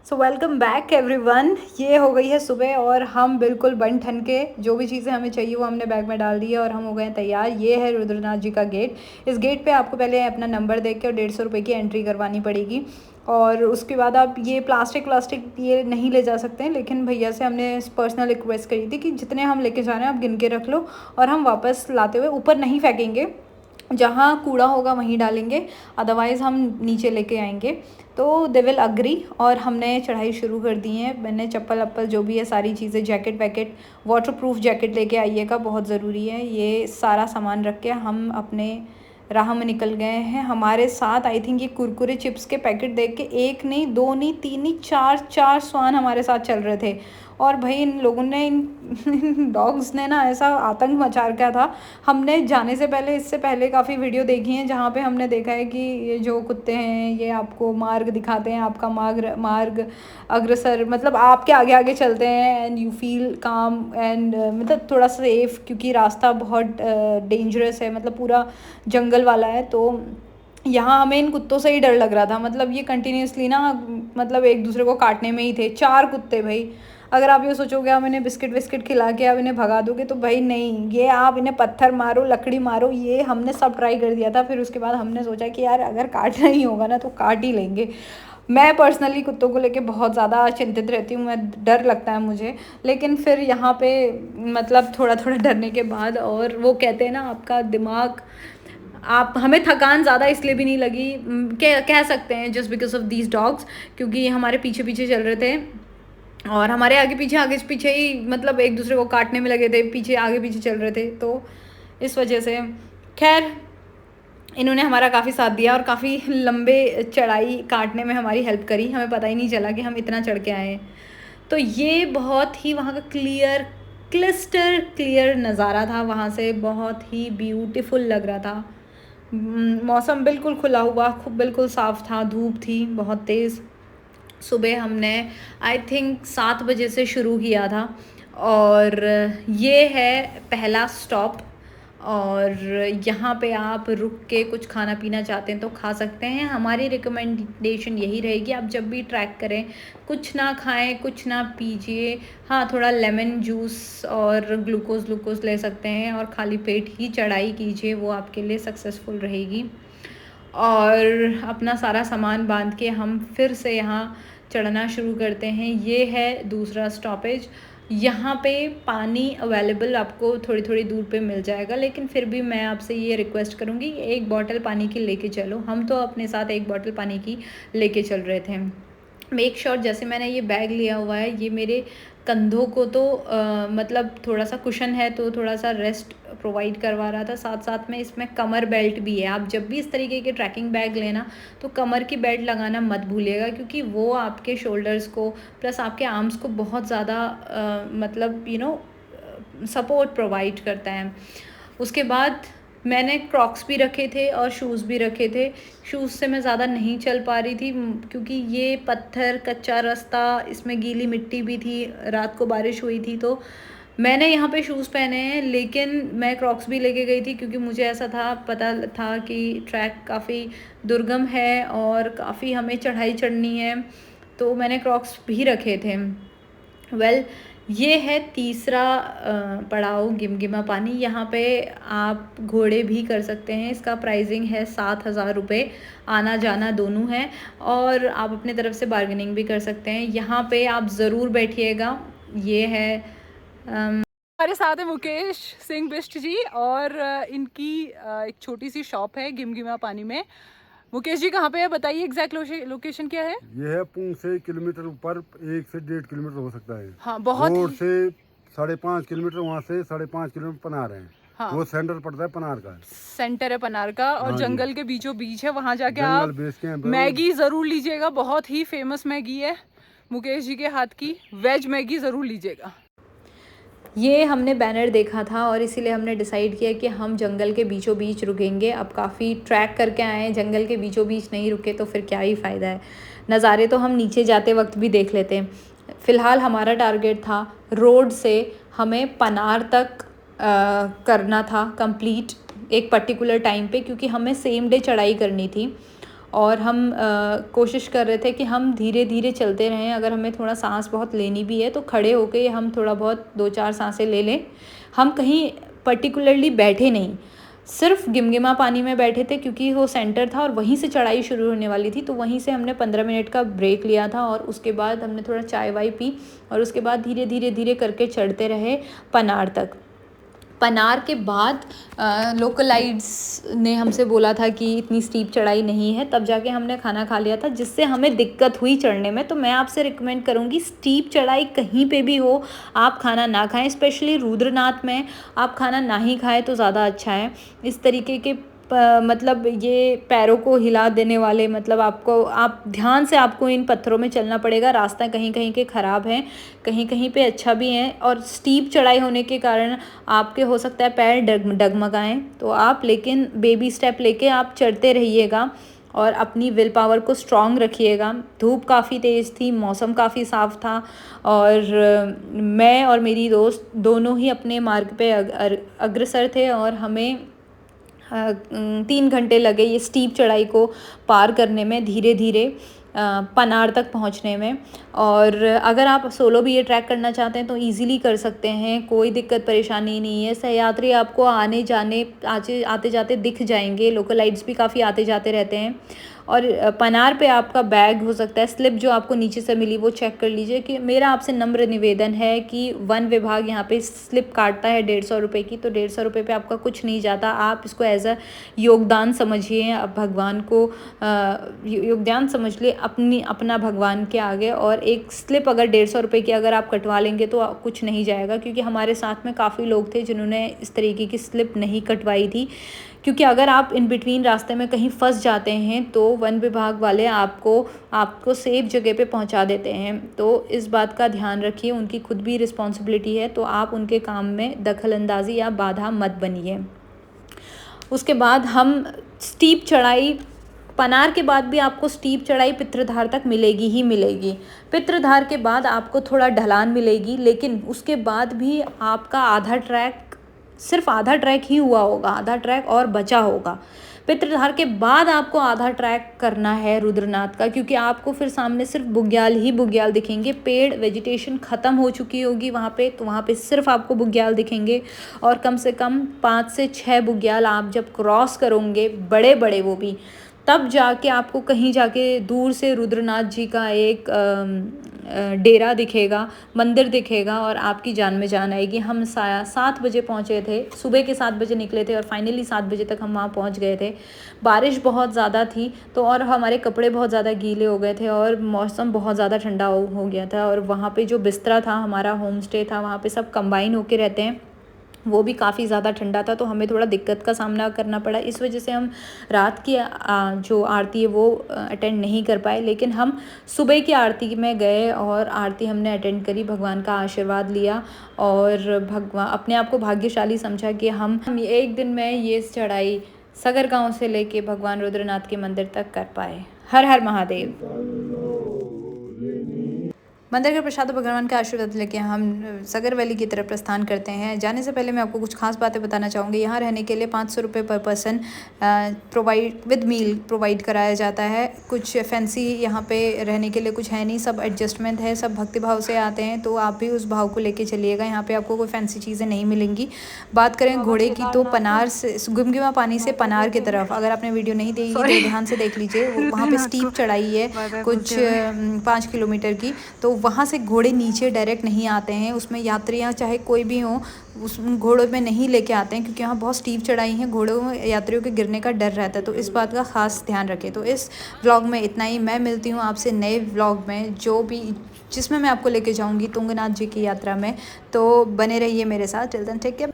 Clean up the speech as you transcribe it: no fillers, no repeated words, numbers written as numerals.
So welcome back everyone. ये हो गई है सुबह और हम बिल्कुल बन ठन के जो भी चीज़ें हमें चाहिए वो हमने बैग में डाल दी है और हम हो गए हैं तैयार। ये है रुद्रनाथ जी का गेट। इस गेट पे आपको पहले अपना नंबर देख के और 150 रुपये की एंट्री करवानी पड़ेगी और उसके बाद आप ये प्लास्टिक ये नहीं ले जा सकते हैं। लेकिन भैया से हमने पर्सनल रिक्वेस्ट करी थी कि जितने हम लेके जा रहे हैं आप गिन के रख लो और हम वापस लाते हुए ऊपर नहीं फेंकेंगे, जहाँ कूड़ा होगा वहीं डालेंगे, अदरवाइज़ हम नीचे लेके आएंगे। तो दे विल अग्री और हमने चढ़ाई शुरू कर दी है। मैंने चप्पल अप्पल जो भी है सारी चीज़ें, जैकेट वैकेट, वाटरप्रूफ जैकेट लेके आइएगा, बहुत ज़रूरी है। ये सारा सामान रख के हम अपने राह में निकल गए हैं। हमारे साथ आई थिंक ये कुरकुरे चिप्स के पैकेट देख के एक नहीं, दो नहीं, तीन नहीं, चार स्वान हमारे साथ चल रहे थे। और भाई इन लोगों ने इन डॉग्स ने ना ऐसा आतंक मचा रखा था। हमने जाने से पहले, इससे पहले काफ़ी वीडियो देखी हैं जहाँ पे हमने देखा है कि ये जो कुत्ते हैं ये आपको मार्ग दिखाते हैं, आपका मार्ग अग्रसर, मतलब आपके आगे आगे चलते हैं एंड यू फील काम एंड मतलब थोड़ा सेफ, क्योंकि रास्ता बहुत डेंजरस है, मतलब पूरा जंगल वाला है। तो यहाँ हमें इन कुत्तों से ही डर लग रहा था। मतलब ये कंटिन्यूसली ना, मतलब एक दूसरे को काटने में ही थे। 4 कुत्ते भाई। अगर आप ये सोचोगे आप इन्हें बिस्किट विस्किट खिला के आप इन्हें भगा दोगे, तो भाई नहीं, ये आप इन्हें पत्थर मारो, लकड़ी मारो, ये हमने सब ट्राई कर दिया था। फिर उसके बाद हमने सोचा कि यार अगर काटना ही होगा ना तो काट ही लेंगे। मैं पर्सनली कुत्तों को लेके बहुत ज़्यादा चिंतित रहती हूँ, मैं डर लगता है मुझे। लेकिन फिर यहाँ पे मतलब थोड़ा थोड़ा डरने के बाद, और वो कहते हैं ना आपका दिमाग, आप, हमें थकान ज़्यादा इसलिए भी नहीं लगी, कह सकते हैं just because of these dogs, क्योंकि हमारे पीछे पीछे चल रहे थे और हमारे आगे पीछे ही मतलब एक दूसरे को काटने में लगे थे, पीछे आगे पीछे चल रहे थे। तो इस वजह से खैर इन्होंने हमारा काफ़ी साथ दिया और काफ़ी लंबे चढ़ाई काटने में हमारी हेल्प करी। हमें पता ही नहीं चला कि हम इतना चढ़ के आए हैं। तो ये बहुत ही वहाँ का क्लिस्टर क्लियर नज़ारा था। वहाँ से बहुत ही ब्यूटीफुल लग रहा था। मौसम बिल्कुल खुला हुआ, खूब बिल्कुल साफ़ था, धूप थी बहुत तेज़। सुबह हमने आई थिंक 7 बजे से शुरू किया था और ये है पहला स्टॉप। और यहाँ पे आप रुक के कुछ खाना पीना चाहते हैं तो खा सकते हैं। हमारी रिकमेंडेशन यही रहेगी, आप जब भी ट्रैक करें कुछ ना खाएं, कुछ ना पीजिए। हाँ, थोड़ा लेमन जूस और ग्लूकोज़ ले सकते हैं और खाली पेट ही चढ़ाई कीजिए, वो आपके लिए सक्सेसफुल रहेगी। और अपना सारा सामान बांध के हम फिर से यहाँ चढ़ना शुरू करते हैं। ये है दूसरा स्टॉपेज। यहाँ पे पानी अवेलेबल आपको थोड़ी थोड़ी दूर पे मिल जाएगा, लेकिन फिर भी मैं आपसे ये रिक्वेस्ट करूँगी एक बॉटल पानी की लेके चलो। हम तो अपने साथ एक बॉटल पानी की लेके चल रहे थे। मेक श्योर जैसे मैंने ये बैग लिया हुआ है, ये मेरे कंधों को तो मतलब थोड़ा सा कुशन है तो थोड़ा सा रेस्ट प्रोवाइड करवा रहा था। साथ साथ में इसमें कमर बेल्ट भी है। आप जब भी इस तरीके के ट्रैकिंग बैग लेना तो कमर की बेल्ट लगाना मत भूलिएगा, क्योंकि वो आपके शोल्डर्स को प्लस आपके आर्म्स को बहुत ज़्यादा मतलब सपोर्ट प्रोवाइड करता है। उसके बाद मैंने क्रॉक्स भी रखे थे और शूज़ भी रखे थे। शूज़ से मैं ज़्यादा नहीं चल पा रही थी क्योंकि ये पत्थर कच्चा रास्ता, इसमें गीली मिट्टी भी थी, रात को बारिश हुई थी। तो मैंने यहाँ पे शूज़ पहने हैं, लेकिन मैं क्रॉक्स भी लेके गई थी क्योंकि मुझे ऐसा पता था कि ट्रैक काफ़ी दुर्गम है और काफ़ी हमें चढ़ाई चढ़नी है, तो मैंने क्रॉक्स भी रखे थे। ये है तीसरा पड़ाव गिमगिमा पानी। यहाँ पे आप घोड़े भी कर सकते हैं। इसका प्राइसिंग है 7,000 रुपये, आना जाना दोनों है, और आप अपने तरफ से बार्गेनिंग भी कर सकते हैं। यहाँ पे आप ज़रूर बैठिएगा। ये है हमारे साथ है मुकेश सिंह बिष्ट जी और इनकी एक छोटी सी शॉप है गिमगिमा पानी में। मुकेश जी कहाँ पे है बताइए, एग्जैक्ट लोकेशन क्या है? ये है पुंग से किलोमीटर ऊपर 1 से 1.5 किलोमीटर हो सकता है। हाँ, बहुत रोड से 5.5 किलोमीटर, वहाँ से 5.5 किलोमीटर पनार है। हाँ, वो सेंटर पड़ता है पनार का, सेंटर है पनार का और हाँ जी। जंगल के बीचों बीच है। वहाँ जाके जंगल आप बेस कैंप है वो। मैगी ज़रूर लीजिएगा, बहुत ही फेमस मैगी है मुकेश जी के हाथ की। वेज मैगी ज़रूर लीजिएगा। ये हमने बैनर देखा था और इसीलिए हमने डिसाइड किया कि हम जंगल के बीचों बीच रुकेंगे। अब काफ़ी ट्रैक करके आए हैं, जंगल के बीचों बीच नहीं रुके तो फिर क्या ही फ़ायदा है। नज़ारे तो हम नीचे जाते वक्त भी देख लेते हैं। फ़िलहाल हमारा टारगेट था रोड से हमें पनार तक करना था कंप्लीट एक पर्टिकुलर टाइम पे, क्योंकि हमें सेम डे चढ़ाई करनी थी। और हम कोशिश कर रहे थे कि हम धीरे धीरे चलते रहें। अगर हमें थोड़ा सांस बहुत लेनी भी है तो खड़े होके हम थोड़ा बहुत 2-4 सांसें ले लें। हम कहीं पर्टिकुलरली बैठे नहीं, सिर्फ गिमगिमा पानी में बैठे थे क्योंकि वो सेंटर था और वहीं से चढ़ाई शुरू होने वाली थी। तो वहीं से हमने 15 मिनट का ब्रेक लिया था और उसके बाद हमने थोड़ा चाय वाय पी और उसके बाद धीरे धीरे धीरे करके चढ़ते रहे पनार तक। पनार के बाद लोकल गाइड्स ने हमसे बोला था कि इतनी स्टीप चढ़ाई नहीं है, तब जाके हमने खाना खा लिया था, जिससे हमें दिक्कत हुई चढ़ने में। तो मैं आपसे रिकमेंड करूँगी, स्टीप चढ़ाई कहीं पे भी हो आप खाना ना खाएं, स्पेशली रुद्रनाथ में आप खाना ना ही खाएं तो ज़्यादा अच्छा है। इस तरीके के मतलब ये पैरों को हिला देने वाले, मतलब आप ध्यान से आपको इन पत्थरों में चलना पड़ेगा। रास्ता कहीं कहीं के ख़राब हैं, कहीं कहीं पे अच्छा भी है और स्टीप चढ़ाई होने के कारण आपके हो सकता है पैर डगमगाएं। तो आप लेकिन बेबी स्टेप लेके आप चढ़ते रहिएगा और अपनी विल पावर को स्ट्रॉन्ग रखिएगा। धूप काफ़ी तेज़ थी, मौसम काफ़ी साफ़ था और मैं और मेरी दोस्त दोनों ही अपने मार्ग पे अग्रसर थे और हमें 3 घंटे लगे ये स्टीप चढ़ाई को पार करने में, धीरे धीरे पनार तक पहुंचने में। और अगर आप सोलो भी ये ट्रैक करना चाहते हैं तो इजीली कर सकते हैं, कोई दिक्कत परेशानी नहीं है। सहयात्री आपको आते जाते दिख जाएंगे, लोकल गाइड्स भी काफ़ी आते जाते रहते हैं। और पनार पे आपका बैग हो सकता है, स्लिप जो आपको नीचे से मिली वो चेक कर लीजिए। कि मेरा आपसे नम्र निवेदन है कि वन विभाग यहाँ पे स्लिप काटता है 150 रुपये की, तो 150 रुपये पे आपका कुछ नहीं जाता। आप इसको एज अ योगदान समझिए, आप भगवान को योगदान समझ लिए अपना भगवान के आगे। और एक स्लिप अगर 150 रुपये की अगर आप कटवा लेंगे तो कुछ नहीं जाएगा, क्योंकि हमारे साथ में काफ़ी लोग थे जिन्होंने इस तरीके की स्लिप नहीं कटवाई थी। क्योंकि अगर आप इन बिटवीन रास्ते में कहीं फंस जाते हैं तो वन विभाग वाले आपको सेफ जगह पे पहुंचा देते हैं। तो इस बात का ध्यान रखिए, उनकी खुद भी रिस्पॉन्सिबिलिटी है, तो आप उनके काम में दखलंदाजी या बाधा मत बनिए। उसके बाद हम स्टीप चढ़ाई, पनार के बाद भी आपको स्टीप चढ़ाई पित्रधार तक मिलेगी ही मिलेगी। पित्रधार के बाद आपको थोड़ा ढलान मिलेगी, लेकिन उसके बाद भी आपका सिर्फ आधा ट्रैक ही हुआ होगा, आधा ट्रैक और बचा होगा। पित्रधार के बाद आपको आधा ट्रैक करना है रुद्रनाथ का, क्योंकि आपको फिर सामने सिर्फ बुग्याल ही बुग्याल दिखेंगे। पेड़ वेजिटेशन ख़त्म हो चुकी होगी वहाँ पे, तो वहाँ पे सिर्फ आपको बुग्याल दिखेंगे। और कम से कम 5 से 6 बुग्याल आप जब क्रॉस करोगे, बड़े बड़े वो भी, तब जाके आपको कहीं जाके दूर से रुद्रनाथ जी का एक डेरा दिखेगा, मंदिर दिखेगा और आपकी जान में जान आएगी। हम 7 बजे पहुँचे थे, सुबह के 7 बजे निकले थे और फाइनली 7 बजे तक हम वहाँ पहुँच गए थे। बारिश बहुत ज़्यादा थी तो, और हमारे कपड़े बहुत ज़्यादा गीले हो गए थे और मौसम बहुत ज़्यादा ठंडा हो गया था। और वहाँ पे जो बिस्तरा था, हमारा होम स्टे था, वहाँ पे सब कंबाइन होके रहते हैं, वो भी काफ़ी ज़्यादा ठंडा था, तो हमें थोड़ा दिक्कत का सामना करना पड़ा। इस वजह से हम रात की जो आरती है वो अटेंड नहीं कर पाए, लेकिन हम सुबह की आरती में गए और आरती हमने अटेंड करी, भगवान का आशीर्वाद लिया और भगवान अपने आप को भाग्यशाली समझा कि हम एक दिन में ये चढ़ाई सगर गांव से लेके भगवान रुद्रनाथ के मंदिर तक कर पाए। हर हर महादेव। मंदिर के प्रसाद भगवान का आशीर्वाद लेके हम सगर वैली की तरफ प्रस्थान करते हैं। जाने से पहले मैं आपको कुछ खास बातें बताना चाहूँगी। यहाँ रहने के लिए 500 रुपये per person provide with meal provide कराया जाता है। कुछ फैंसी यहाँ पे रहने के लिए कुछ है नहीं, सब एडजस्टमेंट है, सब भक्तिभाव से आते हैं, तो आप भी उस भाव को लेके चलिएगा। यहाँ पे आपको कोई फैंसी चीज़ें नहीं मिलेंगी। बात करें घोड़े की, तो पनार से गुमगिमा पानी से पनार की तरफ, अगर आपने वीडियो नहीं देखी तो ध्यान से देख लीजिए, वहाँ पे स्टीप चढ़ाई है कुछ 5 किलोमीटर की, तो वहाँ से घोड़े नीचे डायरेक्ट नहीं आते हैं। उसमें यात्रियाँ चाहे कोई भी हो उस घोड़ों में नहीं लेके आते हैं, क्योंकि यहाँ बहुत स्टीप चढ़ाई है, घोड़ों में यात्रियों के गिरने का डर रहता है, तो इस बात का खास ध्यान रखें। तो इस व्लॉग में इतना ही। मैं मिलती हूँ आपसे नए व्लॉग में, जिसमें मैं आपको लेके जाऊँगी तुंगनाथ जी की यात्रा में, तो बने रहिए मेरे साथ। Till then take care.